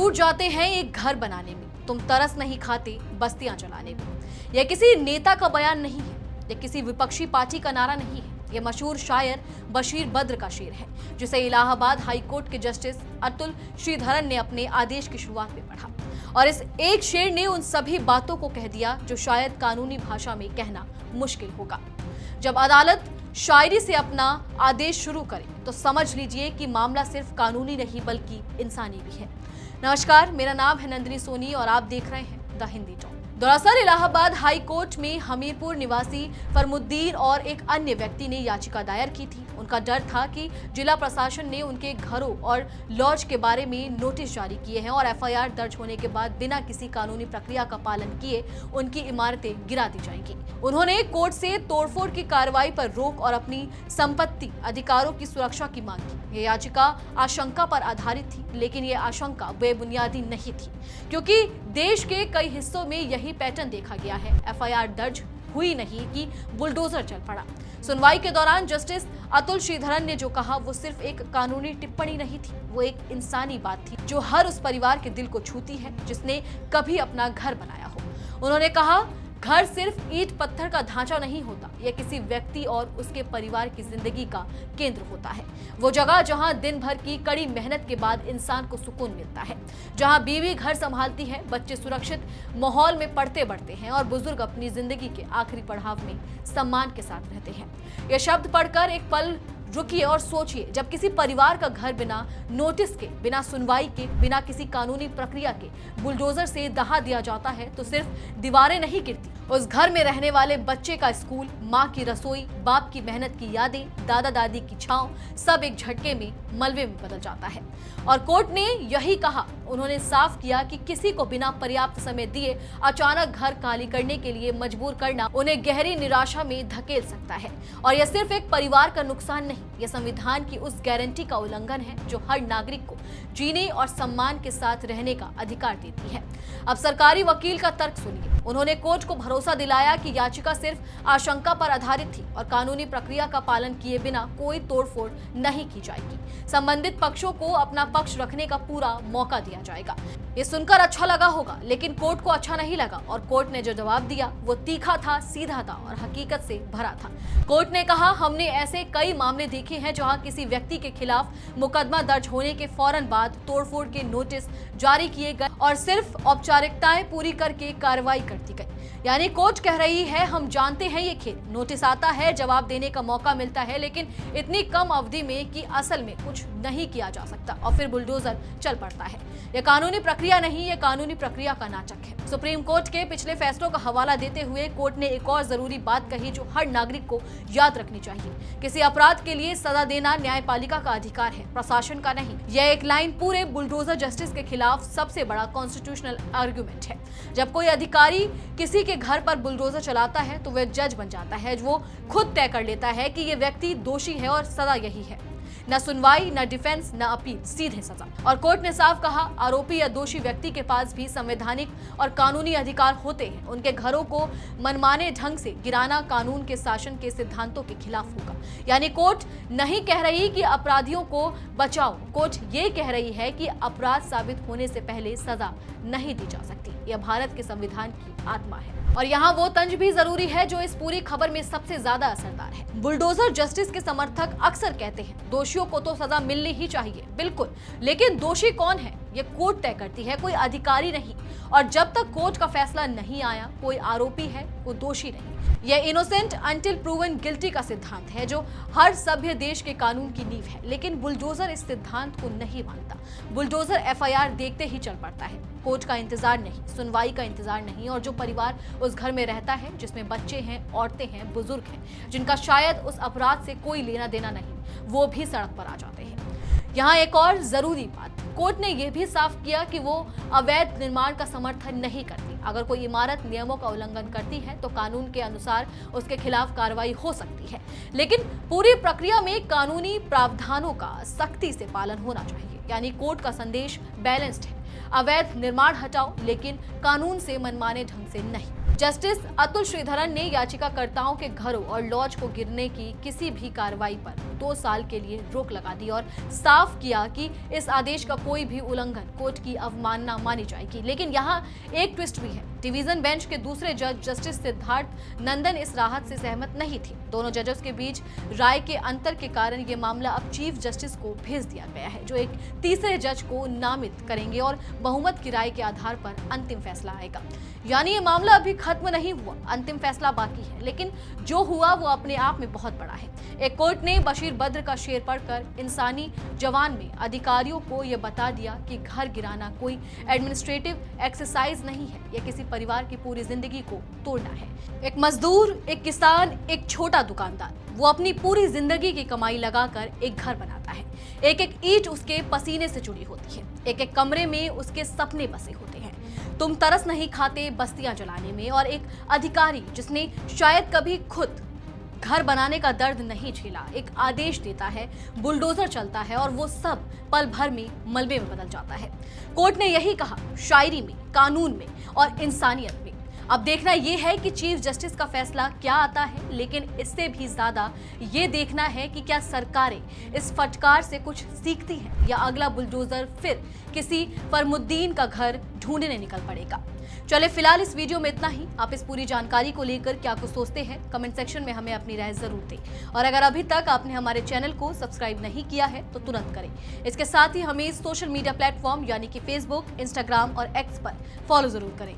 टूट जाते हैं एक घर बनाने में, तुम तरस नहीं खाते बस्तियां जलाने में। यह किसी नेता का बयान नहीं है, यह किसी विपक्षी पार्टी का नारा नहीं है। यह मशहूर शायर बशीर बद्र का शेर है, जिसे इलाहाबाद हाई कोर्ट के जस्टिस अतुल श्रीधरन ने अपने आदेश की शुरुआत में पढ़ा। और इस एक शेर ने उन सभी बातों को कह दिया जो शायद कानूनी भाषा में कहना मुश्किल होगा। जब अदालत शायरी से अपना आदेश शुरू करे तो समझ लीजिए कि मामला सिर्फ कानूनी नहीं बल्कि इंसानी भी है। नमस्कार, मेरा नाम है नंदिनी सोनी और आप देख रहे हैं द हिंदी टॉक। दरअसल इलाहाबाद हाई कोर्ट में हमीरपुर निवासी फरमुद्दीन और एक अन्य व्यक्ति ने याचिका दायर की थी। उनका डर था कि जिला प्रशासन ने उनके घरों और लॉज के बारे में नोटिस जारी किए हैं और एफआईआर दर्ज होने के बाद बिना किसी कानूनी प्रक्रिया का पालन किए उनकी इमारतें गिरा दी जाएंगी। उन्होंने कोर्ट से तोड़फोड़ की कार्रवाई पर रोक और अपनी संपत्ति अधिकारों की सुरक्षा की मांग की। यह याचिका आशंका पर आधारित थी, लेकिन यह आशंका बेबुनियादी नहीं थी, क्योंकि देश के कई हिस्सों में यही पैटर्न देखा गया है। एफआईआर दर्ज हुई नहीं कि बुलडोजर चल पड़ा। सुनवाई के दौरान जस्टिस अतुल श्रीधरन ने जो कहा वो सिर्फ एक कानूनी टिप्पणी नहीं थी, वो एक इंसानी बात थी जो हर उस परिवार के दिल को छूती है जिसने कभी अपना घर बनाया हो। उन्होंने कहा, घर सिर्फ ईंट पत्थर का ढांचा नहीं होता, यह किसी व्यक्ति और उसके परिवार की जिंदगी का केंद्र होता है। वो जगह जहां दिन भर की कड़ी मेहनत के बाद इंसान को सुकून मिलता है, जहां बीवी घर संभालती है, बच्चे सुरक्षित माहौल में पढ़ते बढ़ते हैं और बुजुर्ग अपनी जिंदगी के आखिरी पड़ाव में सम्मान के साथ रहते हैं। यह शब्द पढ़कर एक पल रुकिए और सोचिए, जब किसी परिवार का घर बिना नोटिस के, बिना सुनवाई के, बिना किसी कानूनी प्रक्रिया के बुलडोजर से दहा दिया जाता है तो सिर्फ दीवारें नहीं गिरती, उस घर में रहने वाले बच्चे का स्कूल, माँ की रसोई, बाप की मेहनत की यादें, दादा दादी की छांव, सब एक झटके में मलबे में बदल जाता है। और कोर्ट ने यही कहा। उन्होंने साफ किया कि किसी को बिना पर्याप्त समय दिए अचानक घर खाली करने के लिए मजबूर करना उन्हें गहरी निराशा में धकेल सकता है। और यह सिर्फ एक परिवार का नुकसान नहीं, यह संविधान की उस गारंटी का उल्लंघन है जो हर नागरिक को जीने और सम्मान के साथ रहने का अधिकार देती है। अब सरकारी वकील का तर्क सुनिए। उन्होंने कोर्ट को भरोसा दिलाया कि याचिका सिर्फ आशंका पर आधारित थी और कानूनी प्रक्रिया का पालन किए बिना कोई तोड़फोड़ नहीं की जाएगी। संबंधित पक्षों को अपना पक्ष रखने का पूरा मौका दिया जाएगा। ये सुनकर अच्छा लगा होगा, लेकिन कोर्ट को अच्छा नहीं लगा और कोर्ट ने जो जवाब दिया वो तीखा था, सीधा था और हकीकत से भरा था। कोर्ट ने कहा, हमने ऐसे कई मामले देखे हैं जहां किसी व्यक्ति के खिलाफ मुकदमा दर्ज होने के फौरन बाद तोड़फोड़ के नोटिस जारी किए गए और सिर्फ औपचारिकताएं पूरी करके कार्रवाई करती गई। यानी कोर्ट कह रही है, हम जानते हैं ये खेल, नोटिस आता है, जवाब देने का मौका मिलता है, लेकिन इतनी कम अवधि में कि असल में कुछ नहीं किया जा सकता और फिर बुलडोजर चल पड़ता है। यह कानूनी प्रक्रिया नहीं, यह कानूनी प्रक्रिया का नाटक है। सुप्रीम कोर्ट के पिछले फैसलों का हवाला देते हुए कोर्ट ने एक और जरूरी बात कही जो हर नागरिक को याद रखनी चाहिए। किसी अपराध के लिए सजा देना न्यायपालिका का अधिकार है, प्रशासन का नहीं। यह एक लाइन पूरे बुलडोजर जस्टिस के खिलाफ सबसे बड़ा कॉन्स्टिट्यूशनल आर्गुमेंट है। जब कोई अधिकारी किसी के घर पर बुलडोजर चलाता है तो वह जज बन जाता है, वो खुद तय कर लेता है कि यह व्यक्ति दोषी है और सजा यही है। न सुनवाई, न डिफेंस, न अपील, सीधे सजा। और कोर्ट ने साफ कहा, आरोपी या दोषी व्यक्ति के पास भी संवैधानिक और कानूनी अधिकार होते हैं। उनके घरों को मनमाने ढंग से गिराना कानून के शासन के सिद्धांतों के खिलाफ होगा। यानी कोर्ट नहीं कह रही कि अपराधियों को बचाओ, कोर्ट ये कह रही है कि अपराध साबित होने से पहले सजा नहीं दी जा सकती। यह भारत के संविधान की आत्मा है। और यहाँ वो तंज भी जरूरी है जो इस पूरी खबर में सबसे ज्यादा असरदार है। बुलडोजर जस्टिस के समर्थक अक्सर कहते हैं, दोषियों को तो सजा मिलनी ही चाहिए, बिल्कुल, लेकिन दोषी कौन है ये कोर्ट तय करती है, कोई अधिकारी नहीं। और जब तक कोर्ट का फैसला नहीं आया, कोई आरोपी है, कोई दोषी नहीं। यह इनोसेंट अंटिल प्रूवन गिल्टी का सिद्धांत है जो हर सभ्य देश के कानून की नींव है, लेकिन बुलडोजर इस सिद्धांत को नहीं मानता। बुलडोजर एफआईआर देखते ही चल पड़ता है, कोर्ट का इंतजार नहीं, सुनवाई का इंतजार नहीं। और जो परिवार उस घर में रहता है, जिसमें बच्चे हैं, औरतें हैं, बुजुर्ग हैं, जिनका शायद उस अपराध से कोई लेना देना नहीं, वो भी सड़क पर आ जाते हैं। यहाँ एक और जरूरी बात, कोर्ट ने यह भी साफ किया कि वो अवैध निर्माण का समर्थन नहीं करती। अगर कोई इमारत नियमों का उल्लंघन करती है तो कानून के अनुसार उसके खिलाफ कार्रवाई हो सकती है, लेकिन पूरी प्रक्रिया में कानूनी प्रावधानों का सख्ती से पालन होना चाहिए। यानी कोर्ट का संदेश बैलेंस्ड है, अवैध निर्माण हटाओ, लेकिन कानून से मनमाने ढंग से नहीं। जस्टिस अतुल श्रीधरन ने याचिकाकर्ताओं के घरों और लॉज को गिरने की किसी भी कार्रवाई पर 2 साल के लिए रोक लगा दी और साफ किया कि इस आदेश का कोई भी उल्लंघन कोर्ट की अवमानना मानी जाएगी। लेकिन यहाँ एक ट्विस्ट भी है। डिवीजन बेंच के दूसरे जज जस्टिस सिद्धार्थ नंदन इस राहत से सहमत नहीं थे। दोनों जजों के बीच राय के अंतर के कारण ये मामला अब चीफ जस्टिस को भेज दिया गया है, जो एक तीसरे जज को नामित करेंगे और बहुमत की राय के आधार पर अंतिम फैसला आएगा। यानी ये मामला अभी खत्म नहीं हुआ, अंतिम फैसला बाकी है, लेकिन जो हुआ वो अपने आप में बहुत बड़ा है। एक कोर्ट ने बशीर बद्र का शेर पढ़कर इंसानी जवान में अधिकारियों को यह बता दिया कि घर गिराना कोई एडमिनिस्ट्रेटिव एक्सरसाइज नहीं है, यह किसी परिवार की पूरी जिंदगी को तोड़ना है। एक मजदूर, एक किसान, एक छोटा दुकानदार, वो अपनी पूरी जिंदगी की कमाई लगाकर एक घर बनाता है। एक एक ईंट उसके पसीने से जुड़ी होती है, एक एक कमरे में उसके सपने बसे होते हैं। तुम तरस नहीं खाते बस्तियां जलाने में, और एक अधिकारी जिसने शायद कभी खुद घर बनाने का दर्द नहीं झेला, एक आदेश देता है, बुलडोजर चलता है और वो सब पल भर में मलबे में बदल जाता है। कोर्ट ने यही कहा, शायरी में, कानून में और इंसानियत में। अब देखना यह है कि चीफ जस्टिस का फैसला क्या आता है, लेकिन इससे भी ज्यादा ये देखना है कि क्या सरकारें इस फटकार से कुछ सीखती हैं या अगला बुलडोजर फिर किसी फरमुद्दीन का घर ढूंढने निकल पड़ेगा। चले फिलहाल इस वीडियो में इतना ही। आप इस पूरी जानकारी को लेकर क्या कुछ सोचते हैं, कमेंट सेक्शन में हमें अपनी राय जरूर दें। और अगर अभी तक आपने हमारे चैनल को सब्सक्राइब नहीं किया है तो तुरंत करें। इसके साथ ही हमें सोशल मीडिया प्लेटफॉर्म यानी कि फेसबुक, इंस्टाग्राम और एक्स पर फॉलो जरूर करें।